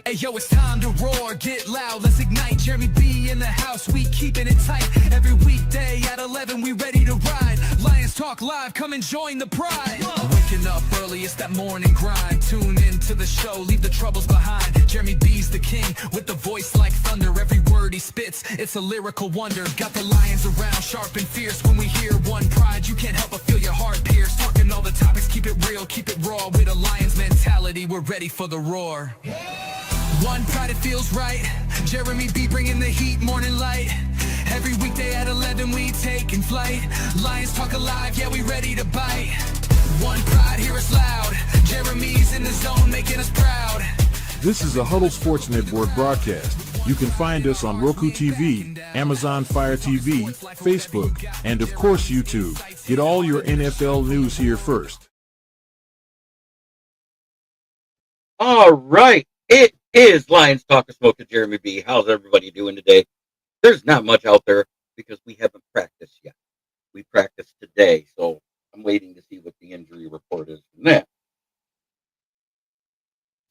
Hey yo, it's time to roar, get loud, let's ignite. Jeremy B in the house, we keeping it tight. Every weekday at 11, we ready to ride. Lions Talk Live, come and join the pride. Waking up early, it's that morning grind. Tune in to the show, leave the troubles behind. Jeremy B's the king, with the voice like thunder. Every word he spits, it's a lyrical wonder. Got the lions around, sharp and fierce. When we hear one pride, you can't help but feel your heart pierce. Talking all the topics, keep it real, keep it raw. With a lion's mentality, we're ready for the roar. One pride, it feels right. Jeremy B bringing the heat, morning light. Every weekday at 11, we taking flight. Lions Talk Alive, yeah, we ready to bite. One pride, hear us loud. Jeremy's in the zone, making us proud. This is a Huddle Sports Network broadcast. You can find us on Roku TV, Amazon Fire TV, Facebook, and of course YouTube. Get all your NFL news here first. All right. It is Lions Talk of Smoke with Jeremy B. How's everybody doing today? There's not much out there because we haven't practiced yet. We practiced today, so I'm waiting to see what the injury report is from that.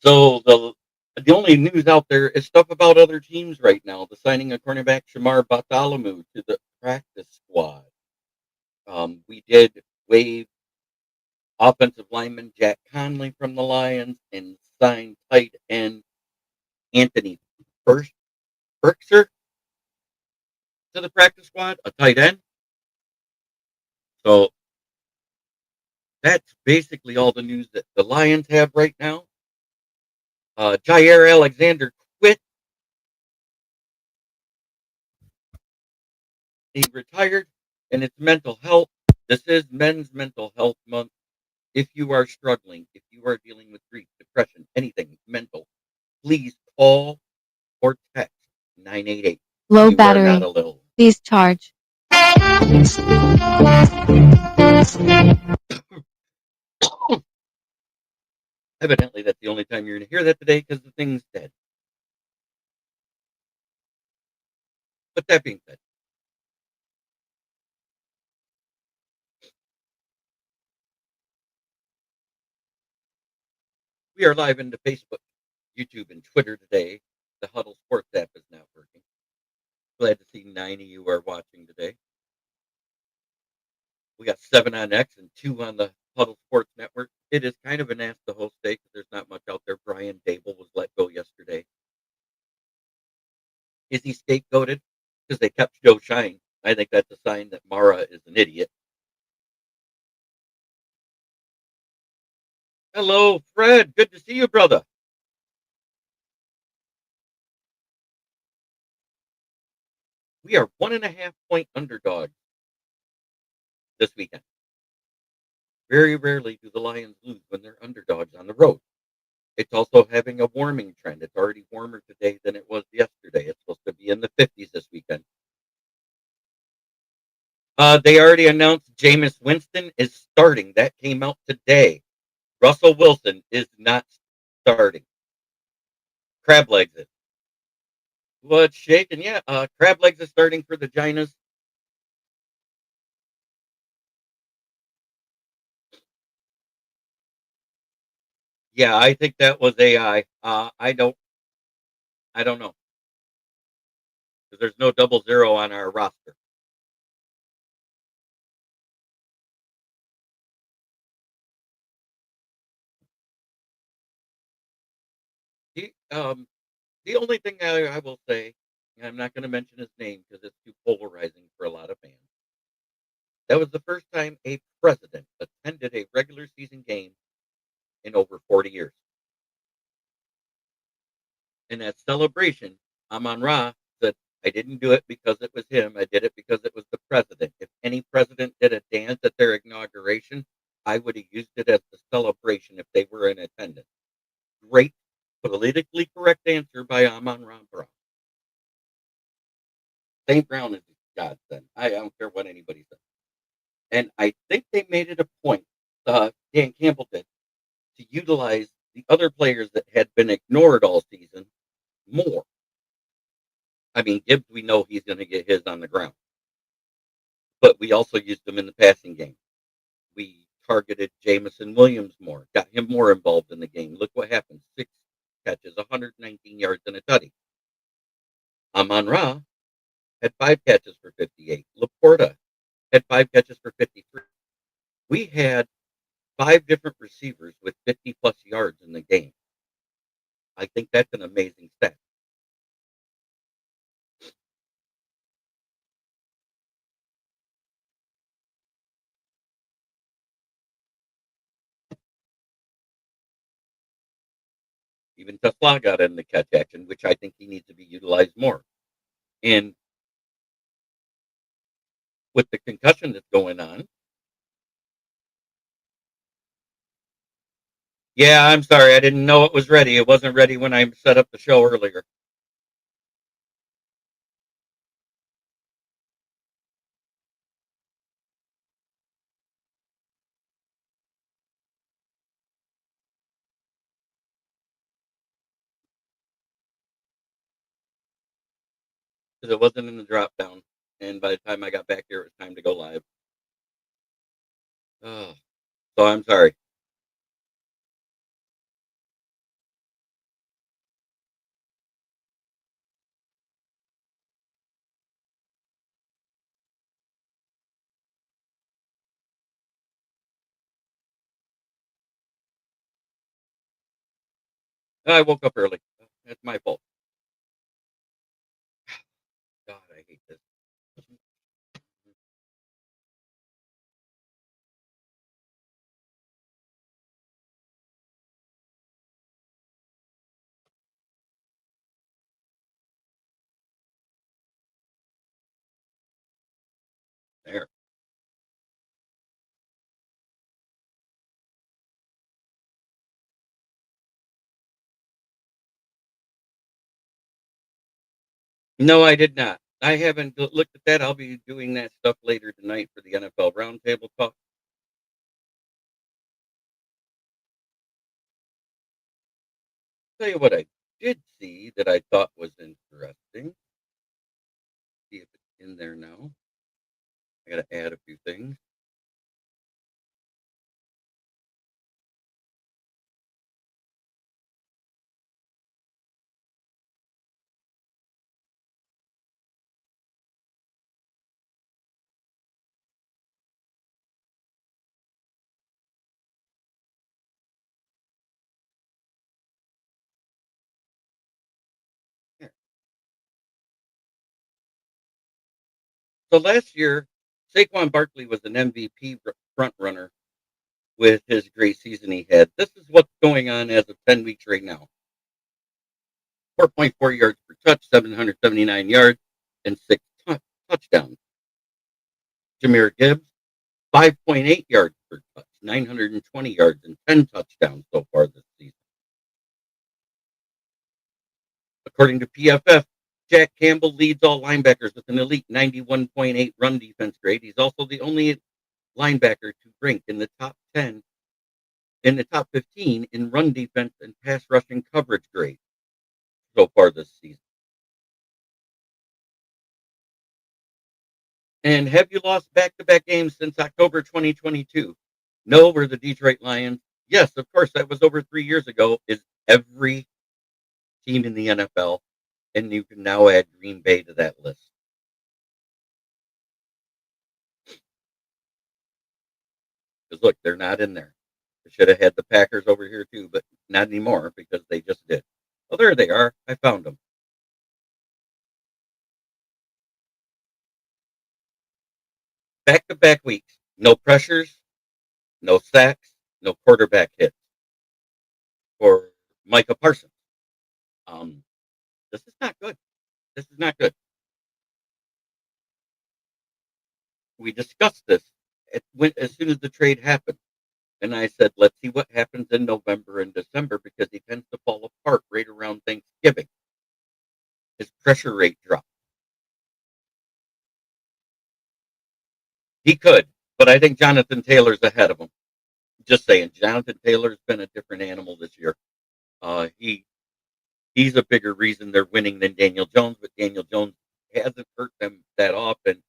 So the only news out there is stuff about other teams right now. The signing of cornerback Shamar Bartholomew to the practice squad. We did waive offensive lineman Jack Conley from the Lions and signed tight end Anthony Firkser to the practice squad, a tight end. So that's basically all the news that the Lions have right now. Jair Alexander quit. He retired, and it's mental health. This is Men's Mental Health Month. If you are struggling, if you are dealing with grief, depression, anything mental, please call or text 988. Low You battery. are not alone. Please charge. Evidently, that's the only time you're going to hear that today because the thing's dead. But that being said, we are live into Facebook, YouTube, and Twitter today. The Huddle Sports app is now working. Glad to see 9 of you are watching today. We got 7 on X and 2 on the Huddle Sports Network. It is kind of an ask the host day because there's not much out there. Brian Dable was let go yesterday. Is he scapegoated? Because they kept Joe Shine. I think that's a sign that Mara is an idiot. Hello, Fred. Good to see you, brother. We are 1.5 point underdogs this weekend. Very rarely do the Lions lose when they're underdogs on the road. It's also having a warming trend. It's already warmer today than it was yesterday. It's supposed to be in the 50s this weekend. They already announced Jameis Winston is starting. That came out today. Russell Wilson is not starting. Crab Legs is. What's shaking? Yeah, Crab Legs is starting for the Giants. Yeah, I think that was AI. I don't know. Because there's no 00 on our roster. The only thing I will say, and I'm not going to mention his name because it's too polarizing for a lot of fans. That was the first time a president attended a regular season game in over 40 years. In that celebration, Amon-Ra said, I didn't do it because it was him. I did it because it was the president. If any president did a dance at their inauguration, I would have used it as the celebration if they were in attendance. Great politically correct answer by Amon-Ra Brown. St. Brown is godsend. I don't care what anybody says. And I think they made it a point, Dan Campbell did, to utilize the other players that had been ignored all season more. I mean, Gibbs, we know he's going to get his on the ground. But we also used him in the passing game. We targeted Jamison Williams more, got him more involved in the game. Look what happened. catches, 119 yards, and a tutty. Amon-Ra had 5 catches for 58. Laporta had 5 catches for 53. We had 5 different receivers with 50-plus yards in the game. I think that's an amazing stat. Even Tesla got in the catch action, which I think he needs to be utilized more. And with the concussion that's going on, yeah, I'm sorry. I didn't know it was ready. It wasn't ready when I set up the show earlier. Because it wasn't in the drop down. And by the time I got back here, it was time to go live. Oh, so I'm sorry. I woke up early. That's my fault. God, I hate this. There. No, I did not. I haven't looked at that. I'll be doing that stuff later tonight for the NFL Roundtable talk. Tell you what I did see that I thought was interesting. See if it's in there now. I got to add a few things. Here. So last year, Saquon Barkley was an MVP front runner with his great season he had. This is what's going on as of 10 weeks right now. 4.4 yards per touch, 779 yards, and 6 touchdowns. Jahmyr Gibbs, 5.8 yards per touch, 920 yards, and 10 touchdowns so far this season. According to PFF, Jack Campbell leads all linebackers with an elite 91.8 run defense grade. He's also the only linebacker to rank in the top 10, in the top 15 in run defense and pass rushing coverage grade so far this season. And have you lost back-to-back games since October 2022? No, we're the Detroit Lions. Yes, of course, that was over 3 years ago. Is every team in the NFL, and you can now add Green Bay to that list. Because look, they're not in there. They should have had the Packers over here too, but not anymore because they just did. Oh, there they are. I found them. Back-to-back weeks. No pressures, no sacks, no quarterback hits for Micah Parsons. This is not good. This is not good. We discussed this as soon as the trade happened. And I said, let's see what happens in November and December because he tends to fall apart right around Thanksgiving. His pressure rate dropped. He could, but I think Jonathan Taylor's ahead of him. Just saying, Jonathan Taylor's been a different animal this year. He's a bigger reason they're winning than Daniel Jones, but Daniel Jones hasn't hurt them that often,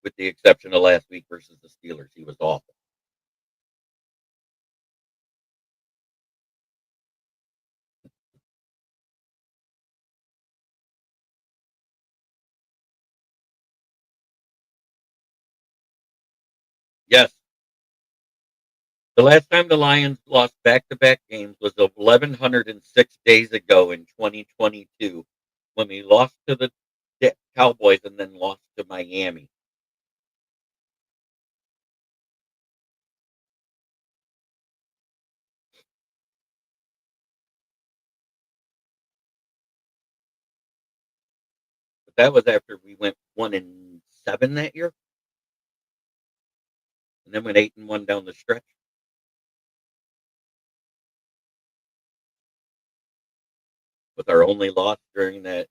with the exception of last week versus the Steelers. He was awful. The last time the Lions lost back-to-back games was 1,106 days ago in 2022 when we lost to the Cowboys and then lost to Miami. But that was after we went 1-7 that year, and then went 8-1 down the stretch. With our only loss during that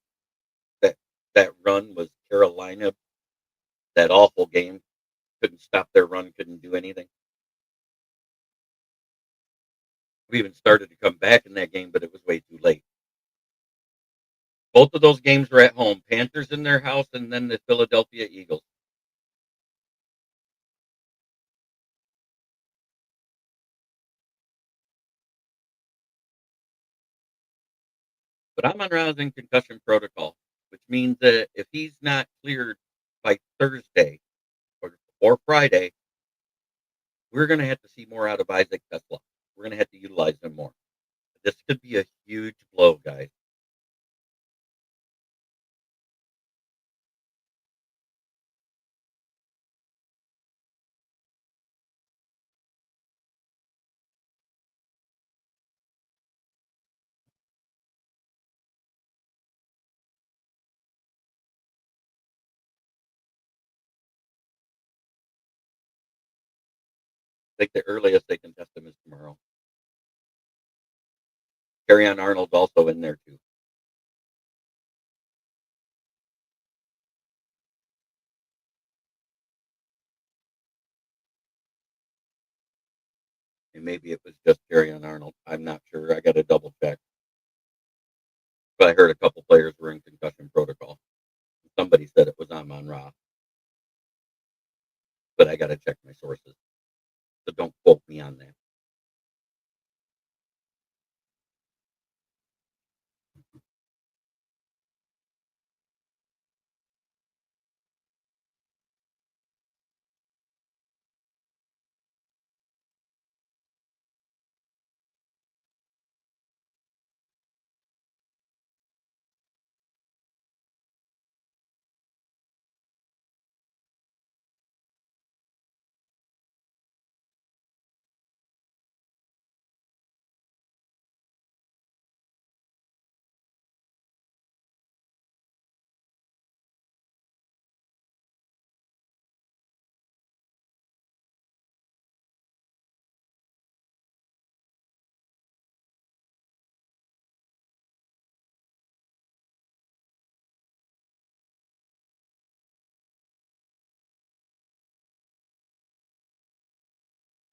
that run was Carolina. That awful game, couldn't stop their run, couldn't do anything. We even started to come back in that game, but it was way too late. Both of those games were at home. Panthers in their house, and then the Philadelphia Eagles. But I'm on rousing concussion protocol, which means that if he's not cleared by Thursday or Friday, we're going to have to see more out of Isaac Tesla. We're going to have to utilize him more. This could be a huge blow, guys. I think the earliest they can test him is tomorrow. Carry-on Arnold's also in there too. And maybe it was just Carry-on Arnold. I'm not sure. I got to double check. But I heard a couple players were in concussion protocol. Somebody said it was Amon-Ra. But I got to check my sources. So don't quote me on that.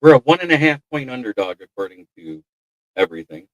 We're a 1.5 point underdog according to everything.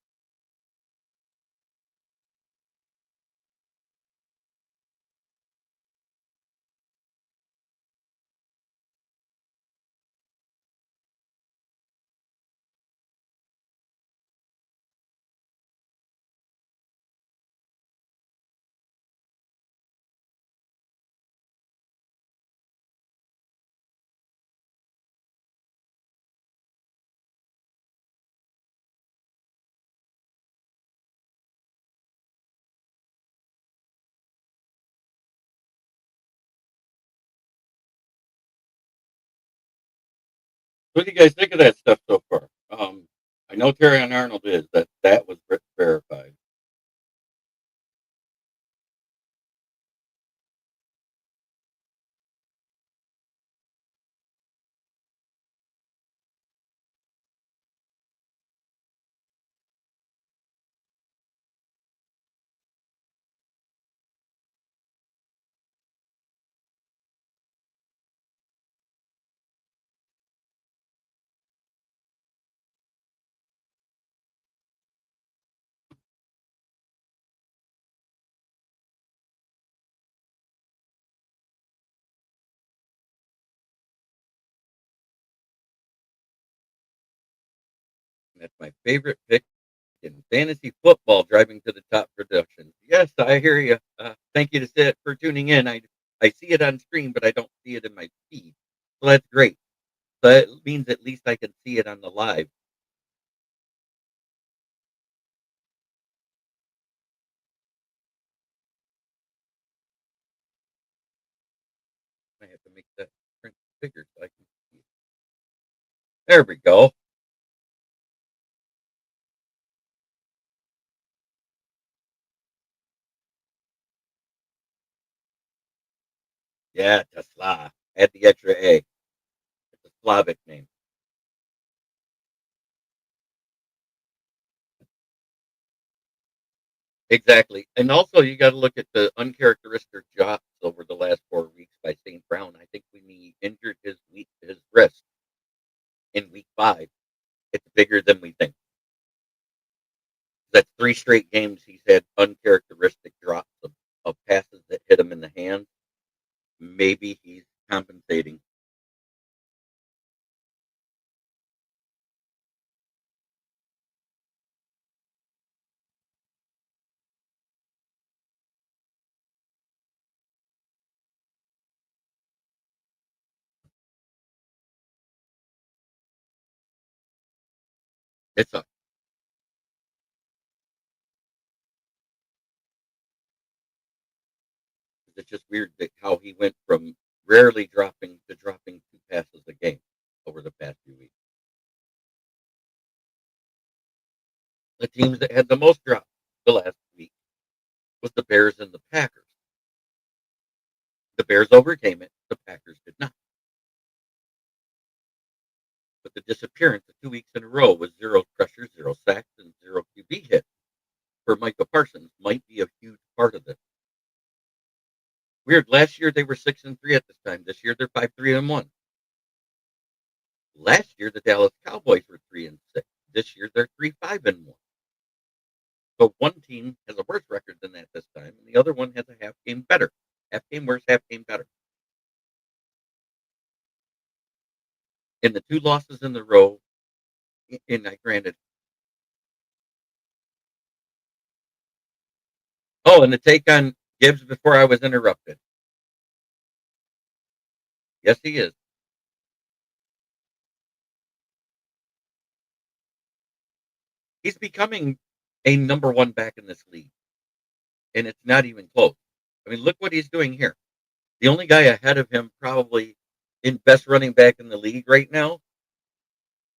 What do you guys think of that stuff so far? I know Carry-on Arnold is. That was verified. That's my favorite pick in fantasy football, driving to the top production. Yes, I hear you. Thank you for tuning in. I see it on screen, but I don't see it in my feed. So that's great. That means at least I can see it on the live. I have to make that print bigger so I can see it. There we go. Yeah, Tesla. Add the extra A. It's a Slavic name. Exactly. And also, you got to look at the uncharacteristic drops over the last 4 weeks by St. Brown. I think when he injured his wrist in week 5, it's bigger than we think. That's 3 straight games he's had uncharacteristic drops of passes that hit him in the hands. Maybe he's compensating. It's a It's just weird that how he went from rarely dropping to dropping 2 passes a game over the past few weeks. The teams that had the most drops the last week was the Bears and the Packers. The Bears overcame it. The Packers did not. But the disappearance of 2 weeks in a row with 0 pressures, 0 sacks, and 0 QB hits for Micah Parsons might be a huge part of this. Weird. Last year they were 6-3 at this time. This year they're 5-3-1. Last year the Dallas Cowboys were 3-6. This year they're 3-5-1. So one team has a worse record than that this time, and the other one has a half game better. Half game worse, half game better. In the 2 losses in the row, and I granted. Oh, and the take on Gibbs before I was interrupted. Yes, he is. He's becoming a number 1 back in this league, and it's not even close. I mean, look what he's doing here. The only guy ahead of him, probably in best running back in the league right now,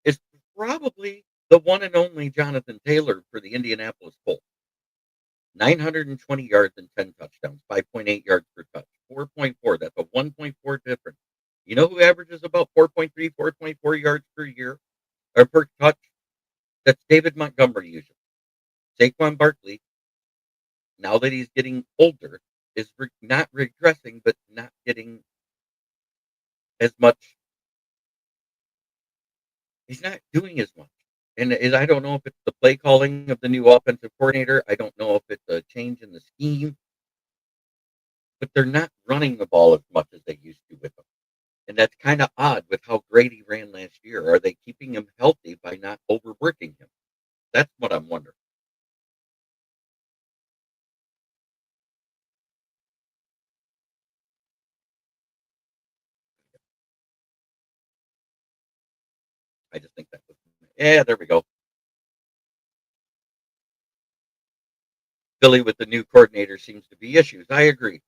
is probably the one and only Jonathan Taylor for the Indianapolis Colts. 920 yards and 10 touchdowns, 5.8 yards per touch, 4.4. That's a 1.4 difference. You know who averages about 4.3, 4.4 yards per year or per touch? That's David Montgomery usually. Saquon Barkley, now that he's getting older, is not regressing, but not getting as much. He's not doing as much. And I don't know if it's the play calling of the new offensive coordinator. I don't know if it's a change in the scheme, but they're not running the ball as much as they used to with him. And that's kind of odd with how great he ran last year. Are they keeping him healthy by not overworking him? That's what I'm wondering. I just think that was, yeah, there we go. Philly with the new coordinator seems to be issues. I agree.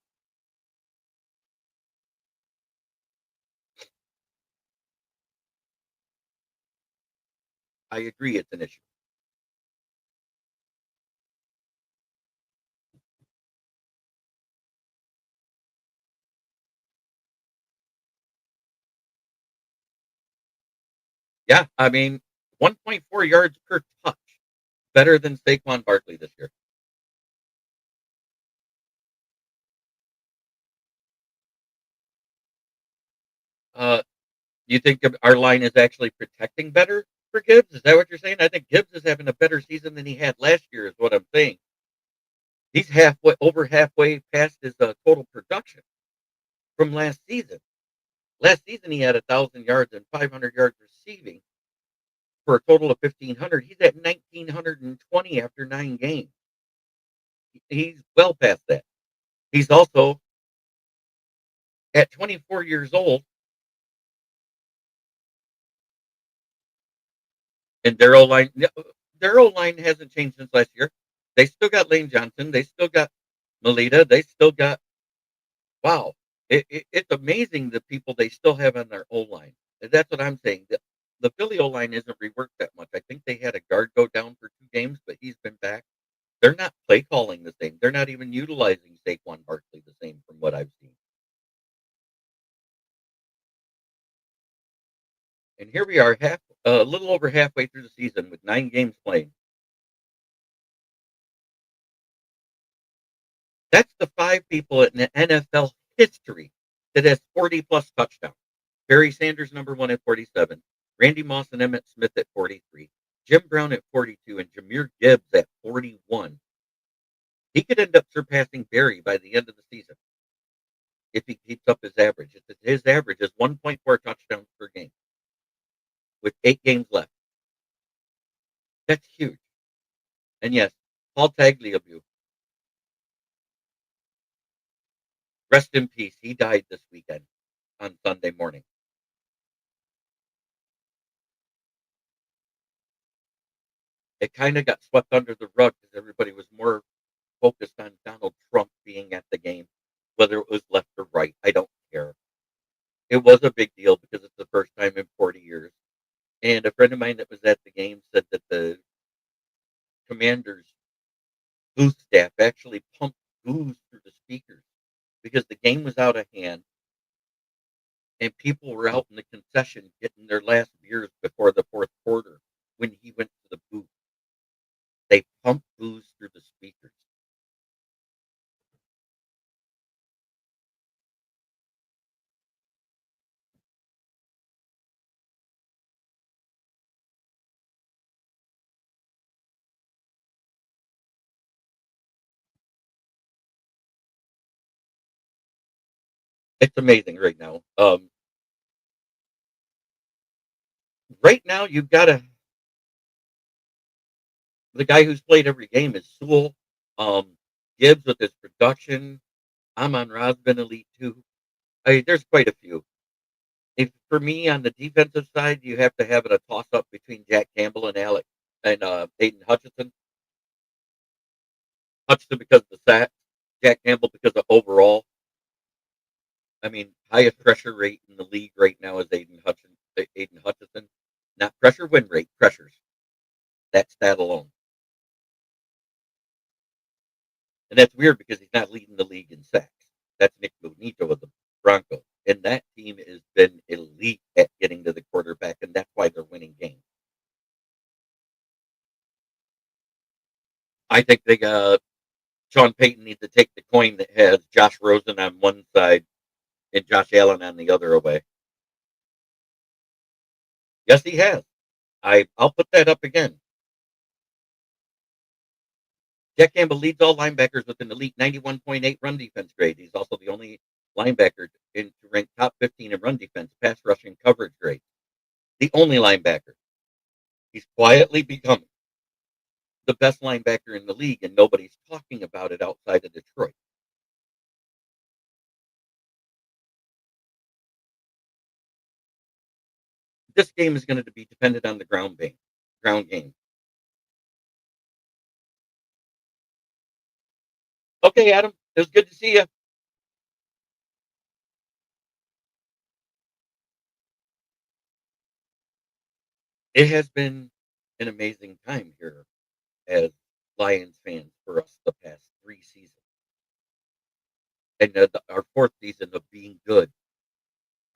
I agree it's an issue. Yeah, I mean, 1.4 yards per touch, better than Saquon Barkley this year. Uh, you think our line is actually protecting better for Gibbs? Is that what you're saying? I think Gibbs is having a better season than he had last year, is what I'm saying. He's over halfway past his total production from last season. Last season, he had 1,000 yards and 500 yards receiving for a total of 1,500. He's at 1,920 after 9 games. He's well past that. He's also at 24 years old. And their O line hasn't changed since last year. They still got Lane Johnson. They still got Melita. They still got wow. It's amazing the people they still have on their O line. That's what I'm saying. The Philly O line isn't reworked that much. I think they had a guard go down for 2 games, but he's been back. They're not play calling the same. They're not even utilizing Saquon Barkley the same from what I've seen. And here we are, a little over halfway through the season with 9 games played. That's the 5 people in the NFL history that has 40-plus touchdowns. Barry Sanders, number 1 at 47. Randy Moss and Emmitt Smith at 43. Jim Brown at 42 and Jahmyr Gibbs at 41. He could end up surpassing Barry by the end of the season if he keeps up his average. His average is 1.4 touchdowns per game with 8 games left. That's huge. And yes, Paul Tagliabue, rest in peace. He died this weekend on Sunday morning. It kind of got swept under the rug because everybody was more focused on Donald Trump being at the game, whether it was left or right. I don't care. It was a big deal because it's the first time in 40 years. And a friend of mine that was at the game said that the Commanders' booth staff actually pumped booze through the speakers because the game was out of hand and people were out in the concession getting their last beers before the fourth quarter when he went to the booth. They pumped booze through the speakers. It's amazing right now. Right now, you've got the guy who's played every game is Sewell. Gibbs with his production. Amon Ra's been elite too. There's quite a few. If for me on the defensive side, you have to have it a toss up between Jack Campbell and Aiden Hutchinson. Hutchinson because of the sack, Jack Campbell because of overall. I mean, highest pressure rate in the league right now is Aiden Hutchinson. Not pressure win rate, pressures. That stat alone. And that's weird because he's not leading the league in sacks. That's Nick Bonito of the Broncos. And that team has been elite at getting to the quarterback, and that's why they're winning games. I think Sean Payton needs to take the coin that has Josh Rosen on one side and Josh Allen on the other away. Yes, he has. I'll put that up again. Jack Campbell leads all linebackers with an elite 91.8 run defense grade. He's also the only linebacker to rank top 15 in run defense, pass rushing coverage grade. The only linebacker. He's quietly becoming the best linebacker in the league, and nobody's talking about it outside of Detroit. This game is going to be dependent on the ground game. Okay, Adam, it was good to see you. It has been an amazing time here as Lions fans for us the past 3 seasons. And our 4th season of being good.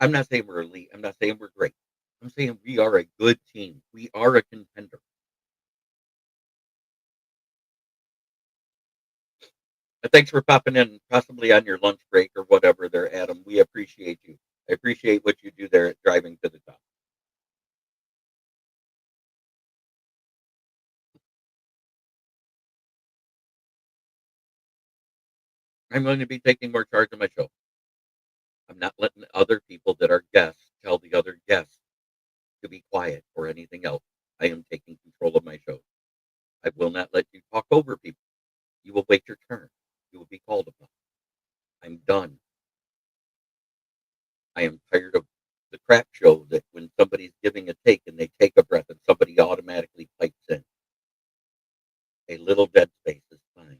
I'm not saying we're elite. I'm not saying we're great. I'm saying we are a good team. We are a contender. But thanks for popping in, possibly on your lunch break or whatever there, Adam. We appreciate you. I appreciate what you do there at Driving to the Top. I'm going to be taking more charge of my show. I'm not letting other people that are guests tell the other guests to be quiet or anything else. I am taking control of my show. I will not let you talk over people. You will wait your turn. You will be called upon. I'm done. I am tired of the crap crap show that when somebody's giving a take and they take a breath and somebody automatically pipes in. A little dead space is fine.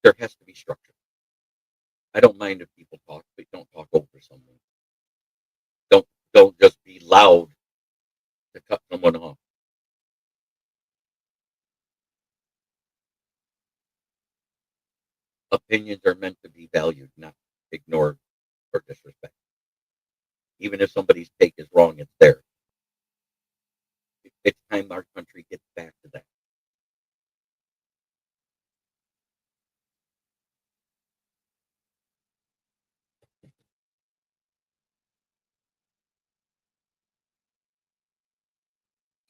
There has to be structure. I don't mind if people talk, but don't talk over someone. Don't just be loud to cut someone off. Opinions are meant to be valued, not ignored or disrespected. Even if somebody's take is wrong, it's there. It's time our country gets back to that.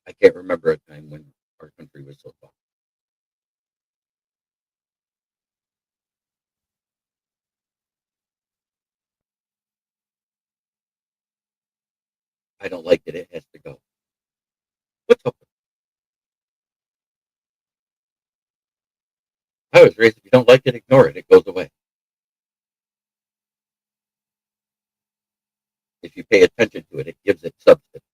I can't remember a time when our country was so soft. I don't like it. It has to go. What's up? I was raised, if you don't like it, ignore it. It goes away. If you pay attention to it, it gives it substance.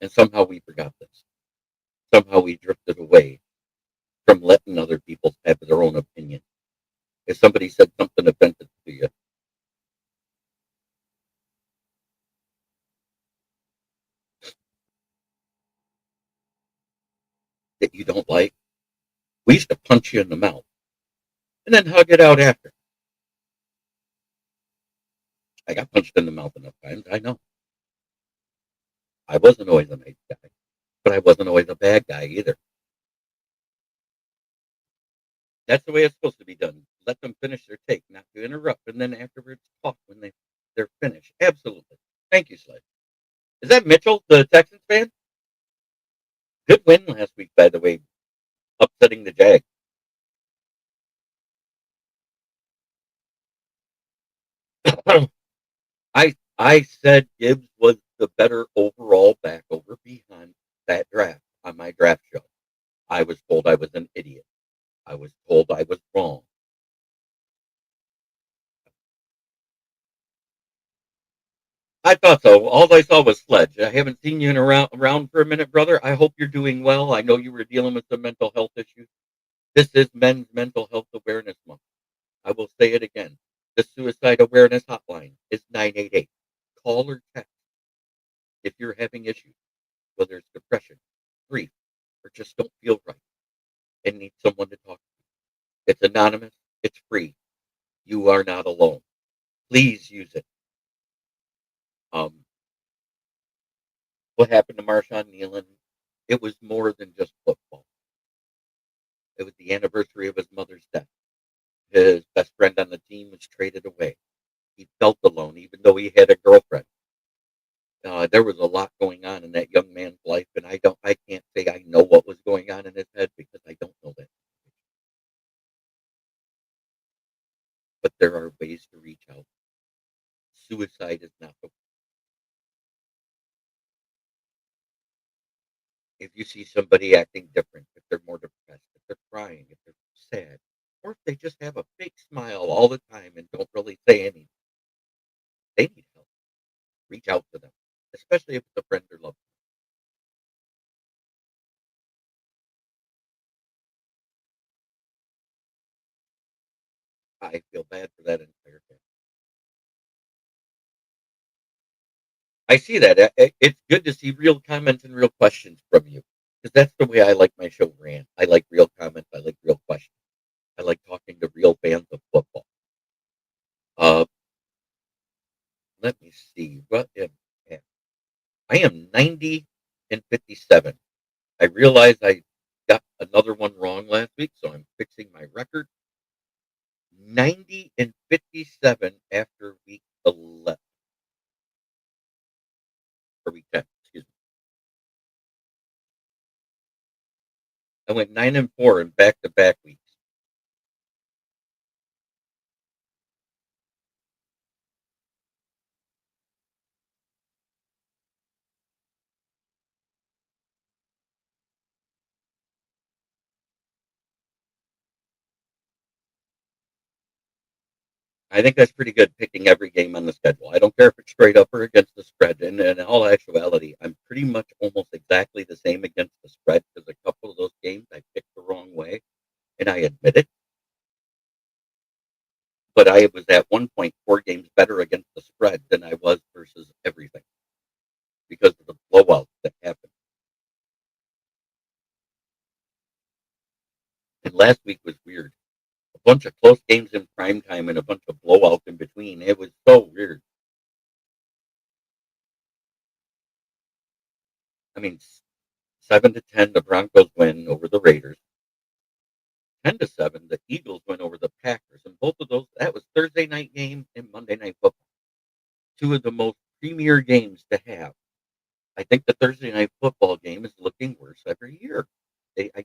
And somehow we forgot this. Somehow we drifted away from letting other people have their own opinion. If somebody said something offensive to you, that you don't like, we used to punch you in the mouth and then hug it out after. I got punched in the mouth enough times. I know. I wasn't always a nice guy, but I wasn't always a bad guy either. That's the way it's supposed to be done. Let them finish their take, not to interrupt, and then afterwards talk when they're finished. Absolutely. Thank you, Sled. Is that Mitchell, the Texans fan? Good win last week, by the way, upsetting the Jag. I said Gibbs was the better overall back over behind that draft on my draft show. I was told I was an idiot. I was told I was wrong. I thought so. All I saw was Sledge. I haven't seen you in around for a minute, brother. I hope you're doing well. I know you were dealing with some mental health issues. This is Men's Mental Health Awareness Month. I will say it again. The suicide awareness hotline is 988. Call or text if you're having issues, whether it's depression, grief, or just don't feel right and need someone to talk to. It's anonymous. It's free. You are not alone. Please use it. Um, what happened to Marshawn Nealon? It was more than just football. It was the anniversary of his mother's death. His best friend on the team was traded away. He felt alone, even though he had a girlfriend. There was a lot going on in that young man's life, and I can't say I know what was going on in his head because I don't know that. But there are ways to reach out. Suicide is not the. If you see somebody acting different, if they're more depressed, if they're crying, if they're sad, or if they just have a fake smile all the time and don't really say anything, they need help. Reach out to them, especially if it's a friend or loved one. I feel bad for that entire family. I see that. It's good to see real comments and real questions from you because that's the way I like my show ran. I like real comments. I like real questions. I like talking to real fans of football. Uh, let me see. I am 90 and 57. I realize I got another one wrong last week, so I'm fixing my record. 90 and 57 after week 11 or week 10. Excuse me. I went 9-4 in back-to-back weeks. I think that's pretty good, picking every game on the schedule. I don't care if it's straight up or against the spread. And in all actuality, I'm pretty much almost exactly the same against the spread, because a couple of those games I picked the wrong way, and I admit it. But I was at one point 4 games better against the spread than I was versus everything, because of the blowouts that happened. And last week was weird. A bunch of close games in prime time and a bunch of blowouts in between. It was so weird. I mean, 7-10, the Broncos win over the Raiders. 10-7, the Eagles win over the Packers. And both of those, that was Thursday night game and Monday night football. Two of the most premier games to have. I think the Thursday night football game is looking worse every year. I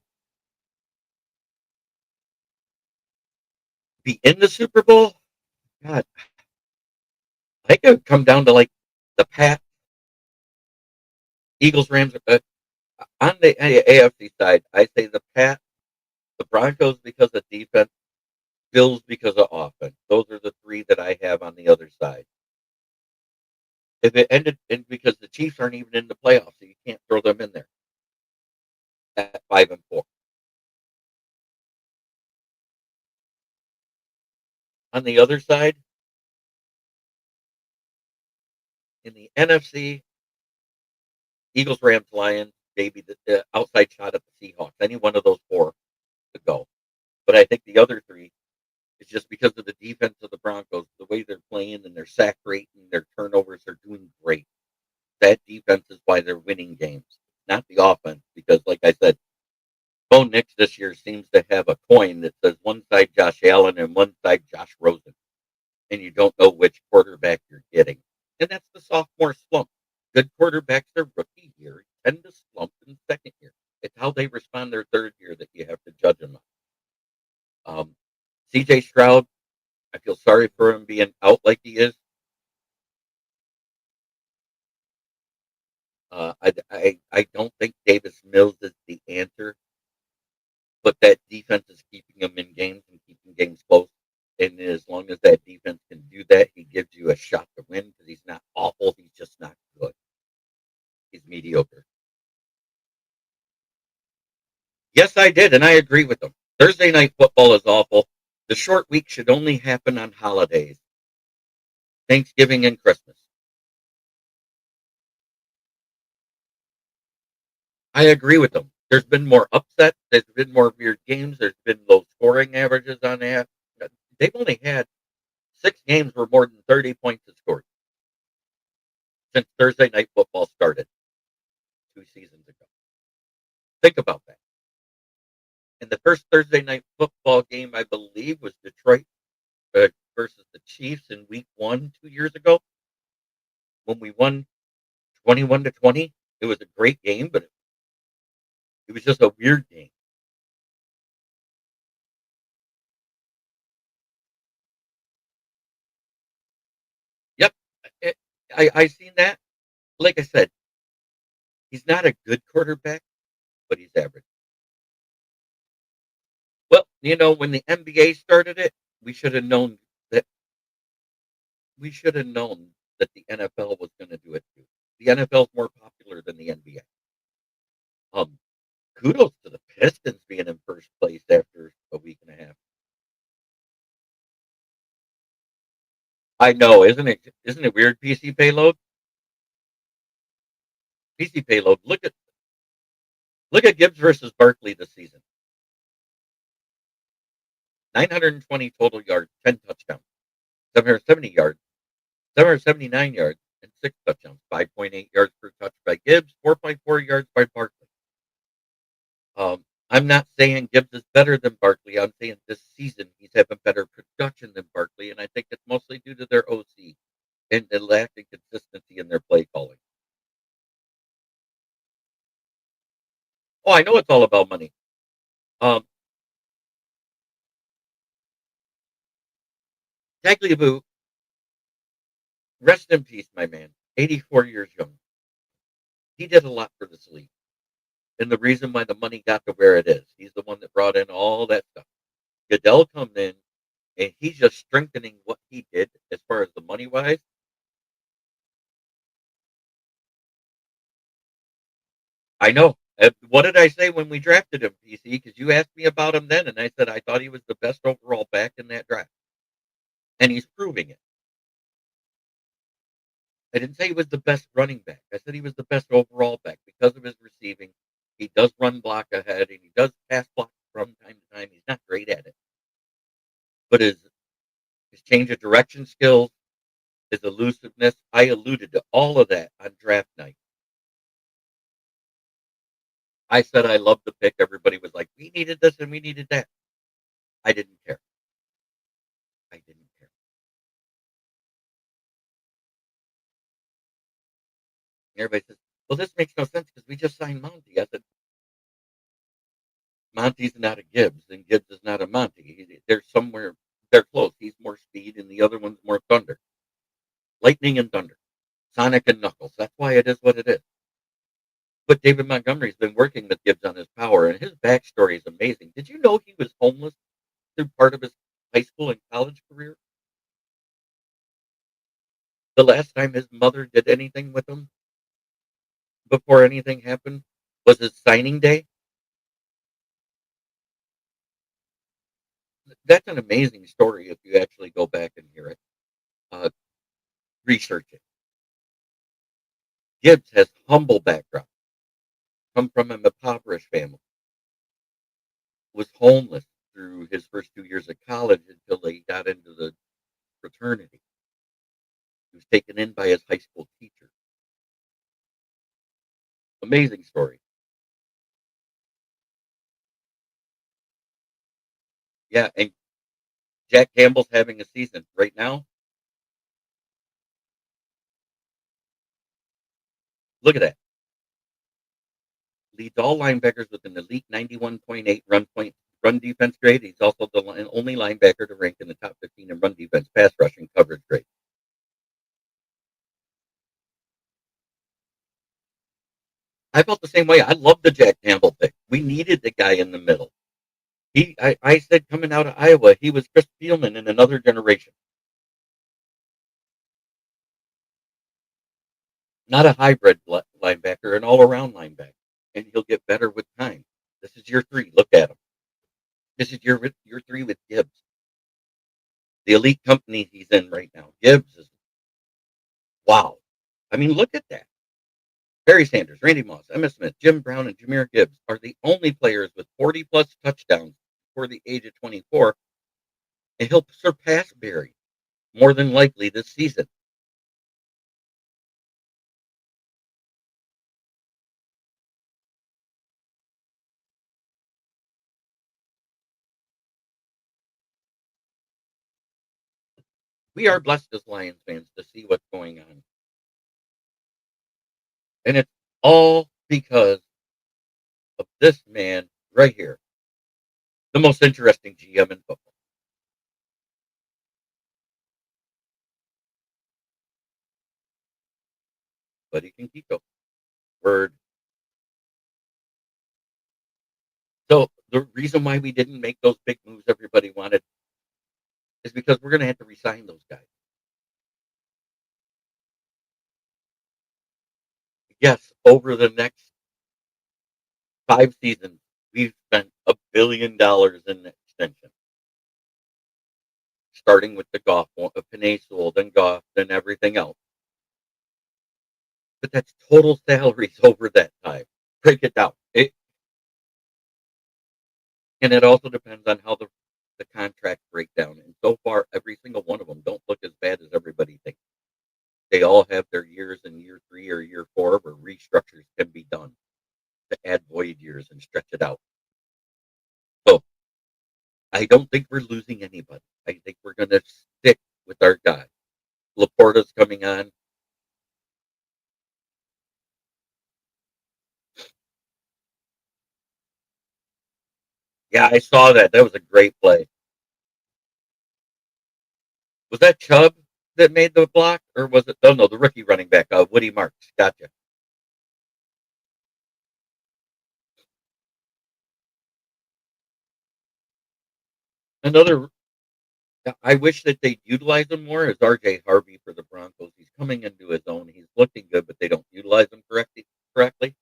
be in the Super Bowl. God, I think it would come down to like the Pat Eagles Rams. On the AFC side, I say the Broncos because of defense, Bills because of offense. Those are the three that I have on the other side. If it ended, and because the Chiefs aren't even in the playoffs, so you can't throw them in there at 5-4. On the other side, in the NFC, Eagles, Rams, Lions, maybe the outside shot at the Seahawks. Any one of those four to go. But I think the other three is just because of the defense of the Broncos, the way they're playing and their sack rate and their turnovers are doing great. That defense is why they're winning games, not the offense. Because, like I said, Bo Nix this year seems to have a coin that says one side Josh Allen and one side Josh Rosen, and you don't know which quarterback you're getting. And that's the sophomore slump. Good quarterbacks their rookie year tend to slump in second year. It's how they respond their third year that you have to judge them on. CJ Stroud, I feel sorry for him being out like he is. I don't think Davis Mills is the answer, but that defense is keeping him in games and keeping games close. And as long as that defense can do that, he gives you a shot to win, because he's not awful. He's just not good. He's mediocre. Yes, I did, and I agree with him. Thursday night football is awful. The short week should only happen on holidays, Thanksgiving and Christmas. I agree with them. There's been more upsets. There's been more weird games. There's been low scoring averages on that. They've only had 6 games where more than 30 points is scored since Thursday night football started 2 seasons ago. Think about that. And the first Thursday night football game, I believe, was Detroit versus the Chiefs in week 1 2 years ago, when we won 21-20. It was a great game, but it was just a weird game. Yep. I seen that. Like I said, he's not a good quarterback, but he's average. Well, when the NBA started it, we should have known that we should have known that the NFL was going to do it too. The NFL is more popular than the NBA. Kudos to the Pistons being in first place after a week and a half. I know, isn't it? Isn't it weird? PC payload. PC payload. Look at Gibbs versus Barkley this season. 920 total yards, 10 touchdowns, 770 yards, 779 yards, and 6 touchdowns. 5.8 yards per touch by Gibbs, 4.4 yards by Barkley. I'm not saying Gibbs is better than Barkley. I'm saying this season he's having better production than Barkley, and I think it's mostly due to their OC and the lack of consistency in their play calling. Oh, I know it's all about money. Um, Tagliabue, rest in peace, my man. 84 years young. He did a lot for this league, and the reason why the money got to where it is, he's the one that brought in all that stuff. Goodell come in, and he's just strengthening what he did as far as the money wise. I know. What did I say when we drafted him, PC? Because you asked me about him then, and I said I thought he was the best overall back in that draft, and he's proving it. I didn't say he was the best running back. I said he was the best overall back because of his receiving. He does run block ahead, and he does pass block from time to time. He's not great at it, but his change of direction skills, his elusiveness. I alluded to all of that on draft night. I said I loved the pick. Everybody was like, "We needed this and we needed that." I didn't care. I didn't care. Everybody says, "Well, this makes no sense because we just signed Monty." I said, "Monty's not a Gibbs, and Gibbs is not a Monty. They're somewhere. They're close. He's more speed, and the other one's more thunder, lightning and thunder, Sonic and Knuckles. That's why it is what it is." But David Montgomery's been working with Gibbs on his power, and his backstory is amazing. Did you know he was homeless through part of his high school and college career? The last time his mother did anything with him before anything happened was his signing day. That's an amazing story if you actually go back and hear it, uh, research it. Gibbs has humble background, come from an impoverished family, was homeless through his first 2 years of college until he got into the fraternity. He was taken in by his high school teacher. Amazing story. Yeah, and Jack Campbell's having a season right now. Look at that. Leads all linebackers with an elite 91.8 run defense grade. He's also the only linebacker to rank in the top 15 in run defense pass rushing coverage grade. I felt the same way. I love the Jack Campbell pick. We needed the guy in the middle. I said coming out of Iowa, he was Chris Spielman in another generation. Not a hybrid linebacker, an all-around linebacker, and he'll get better with time. This is year 3. Look at him. This is year 3 with Gibbs. The elite company he's in right now. Gibbs is wow. I mean, look at that. Barry Sanders, Randy Moss, Emmitt Smith, Jim Brown, and Jahmyr Gibbs are the only players with 40-plus touchdowns before the age of 24, and he'll surpass Barry more than likely this season. We are blessed as Lions fans to see what's going on. And it's all because of this man right here, the most interesting GM in football. But he can keep going. Word. So the reason why we didn't make those big moves everybody wanted is because we're going to have to resign those guys. Yes, over the next 5 seasons, we've spent $1 billion in extension, starting with the Goff, Panay Sewell, then Goff, then everything else. But that's total salaries over that time. Break it down. And it also depends on how the contracts break down. And so far, every single one of them don't look as bad as everybody thinks. They all have their years in year 3 or year 4 where restructures can be done to add void years and stretch it out. So I don't think we're losing anybody. I think we're going to stick with our guy. Laporta's coming on. Yeah, I saw that. That was a great play. Was that Chubb that made the block, or was it? Oh no, the rookie running back, Woody Marks. Gotcha. Another I wish that they'd utilize him more as RJ Harvey for the Broncos. He's coming into his own. He's looking good, but they don't utilize him correctly.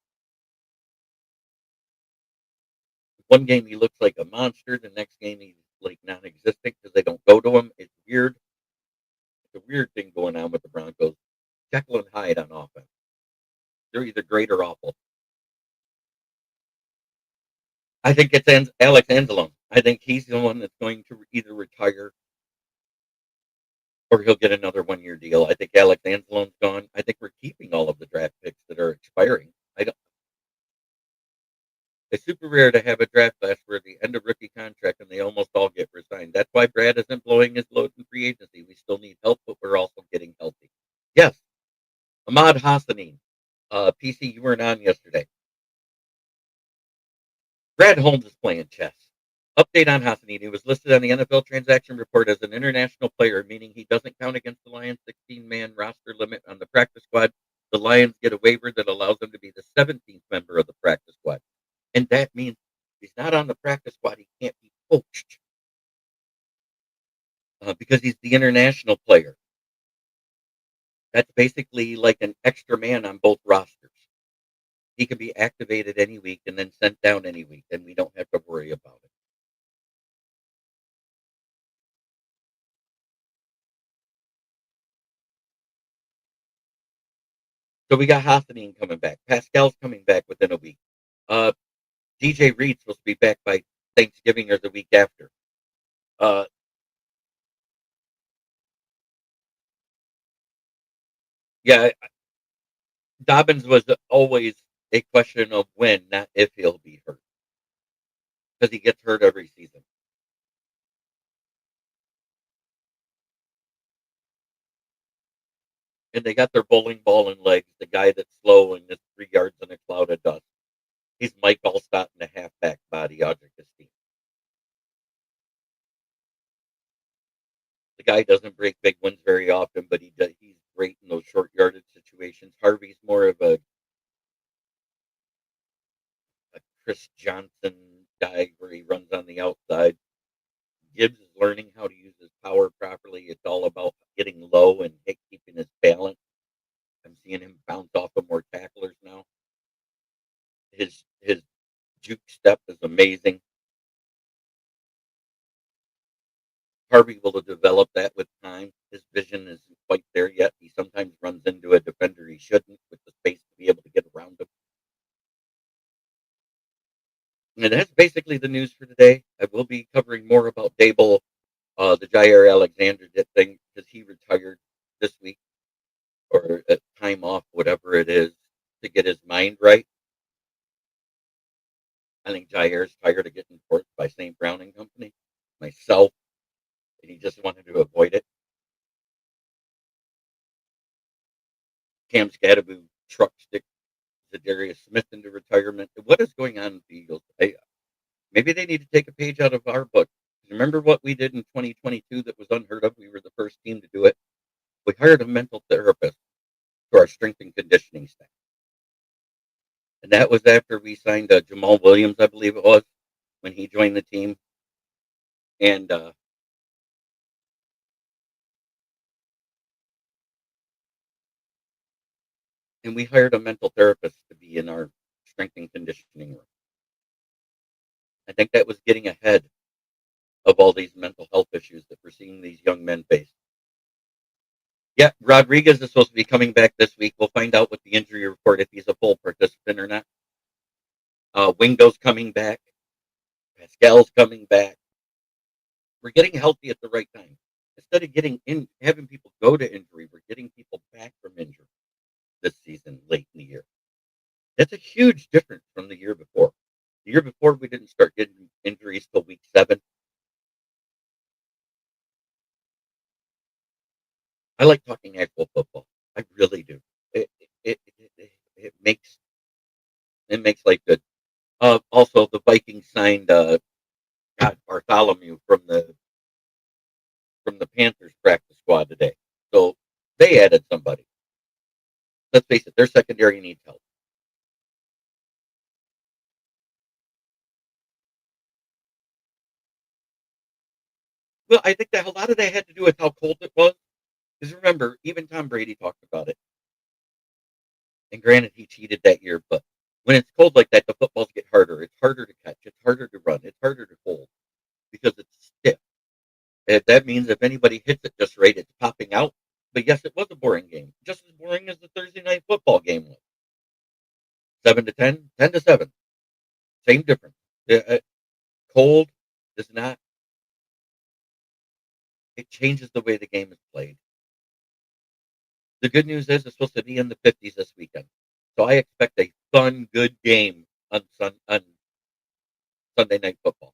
One game he looks like a monster. The next game he's like non-existent because they don't go to him. It's weird. It's a weird thing going on with the Broncos. Jekyll and Hyde on offense. They're either great or awful. I think it's Alex Anzalone. I think he's the one that's going to either retire or he'll get another 1 year deal. I think Alex Anzalone's gone. I think we're keeping all of the draft picks that are expiring. I don't. It's super rare to have a draft class where the end of rookie contract and they almost all get resigned. That's why Brad isn't blowing his load in free agency. We still need help, but we're also getting healthy. Yes, Ahmad Hassanin. PC, you weren't on yesterday. Brad Holmes is playing chess. Update on Hassanin. He was listed on the NFL transaction report as an international player, meaning he doesn't count against the Lions' 16-man roster limit on the practice squad. The Lions get a waiver that allows him to be the 17th member of the practice squad. And that means if he's not on the practice squad, he can't be coached because he's the international player. That's basically like an extra man on both rosters. He can be activated any week and then sent down any week, and we don't have to worry about it. So we got Hassanin coming back. Pascal's coming back within a week. DJ Reed's supposed to be back by Thanksgiving or the week after. Yeah, Dobbins was always a question of when, not if he'll be hurt, because he gets hurt every season. And they got their bowling ball and legs, the guy that's slow and is 3 yards in a cloud of dust. He's Mike Allstott in a halfback body, Audrey Christine. The guy doesn't break big ones very often, but he's great in those short yardage situations. Harvey's more of a Chris Johnson guy where he runs on the outside. Gibbs is learning how to use his power properly. It's all about getting low and keeping his balance. I'm seeing him bounce off of more tacklers now. His juke step is amazing. Harvey will develop that with time. His vision isn't quite there yet. He sometimes runs into a defender he shouldn't with the space to be able to get around him. And that's basically the news for today. I will be covering more about Dable, the Jair Alexander thing, because he retired this week or at time off, whatever it is, to get his mind right. I think Jair's tired of getting forced by St. Brown and Company, myself, and he just wanted to avoid it. Cam Scadaboo truck stick Zadarius Smith into retirement. What is going on with the Eagles? Maybe they need to take a page out of our book. Remember what we did in 2022 that was unheard of? We were the first team to do it. We hired a mental therapist to our strength and conditioning staff. And that was after we signed Jamal Williams, I believe it was, when he joined the team. And we hired a mental therapist to be in our strength and conditioning room. I think that was getting ahead of all these mental health issues that we're seeing these young men face. Yeah, Rodriguez is supposed to be coming back this week. We'll find out with the injury report if he's a full participant or not. Wingo's coming back. Pascal's coming back. We're getting healthy at the right time. Instead of having people go to injury, we're getting people back from injury this season, late in the year. That's a huge difference from the year before. The year before, we didn't start getting injuries till week 7. I like talking actual football. I really do. It makes life good. Also, the Vikings signed Bartholomew from the Panthers practice squad today. So they added somebody. Let's face it, their secondary needs help. Well, I think that a lot of that had to do with how cold it was. Because remember, even Tom Brady talked about it. And granted, he cheated that year, but when it's cold like that, the footballs get harder. It's harder to catch. It's harder to run. It's harder to hold because it's stiff. And that means if anybody hits it just right, it's popping out. But yes, it was a boring game. Just as boring as the Thursday night football game was. 7-10, 10-7. Same difference. Cold does not, it changes the way the game is played. The good news is it's supposed to be in the 50s this weekend. So I expect a fun, good game on Sunday night football.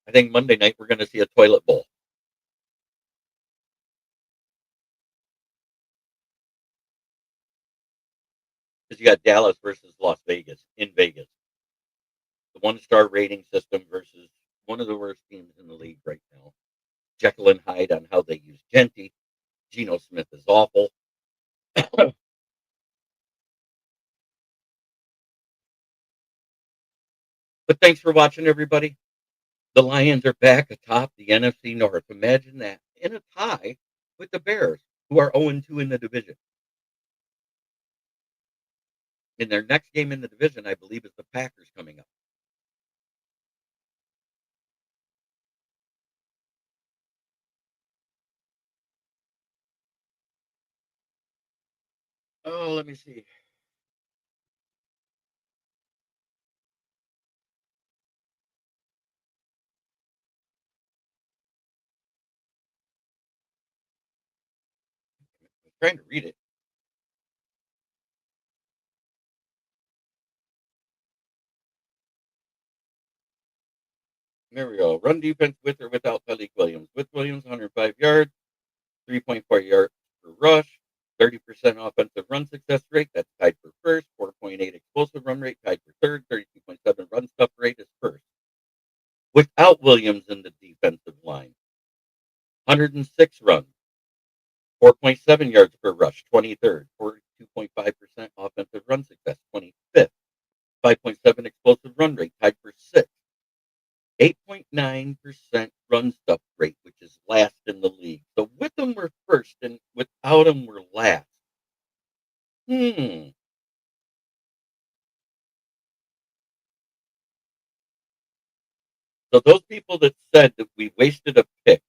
I think Monday night we're going to see a toilet bowl. Because you got Dallas versus Las Vegas in Vegas. The 1-star rating system versus one of the worst teams in the league right now. Jekyll and Hyde on how they use Genty. Geno Smith is awful. But thanks for watching, everybody. The Lions are back atop the NFC North. Imagine that. In a tie with the Bears, who are 0-2 in the division. In their next game in the division, I believe, is the Packers coming up. Oh, let me see. I'm trying to read it. There we go. Run defense with or without Tyleek Williams. With Williams, 105 yards, 3.4 yards per rush, 30% offensive run success rate. That's tied for first. 4.8 explosive run rate, tied for third. 32.7 run stuff rate is first. Without Williams in the defensive line, 106 runs, 4.7 yards per rush, 23rd. 42.5% offensive run success, 25th. 5.7 explosive run rate, tied for sixth. 8.9% run stuff rate, which is last in the league. So with them, we're first, and without them, we're last. So those people that said that we wasted a pick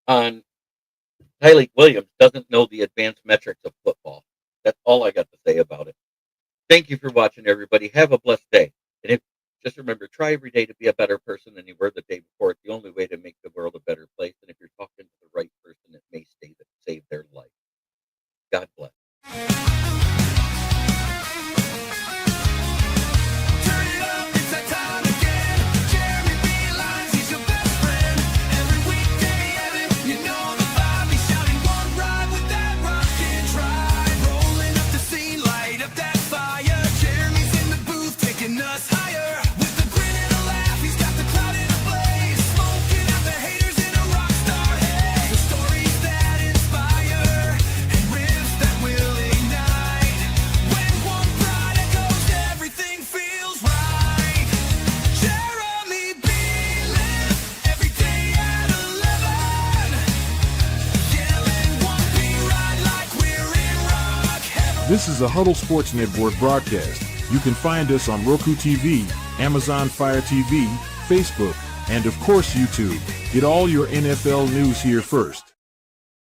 on Tyleek Williams doesn't know the advanced metrics of football. That's all I got to say about it. Thank you for watching, everybody. Have a blessed day. And just remember, try every day to be a better person than you were the day before. It's the only way to make the world a better place. And if you're talking to the right person, it may save their life. God bless. This is a Huddle Sports Network broadcast. You can find us on Roku TV, Amazon Fire TV, Facebook, and of course YouTube. Get all your NFL news here first.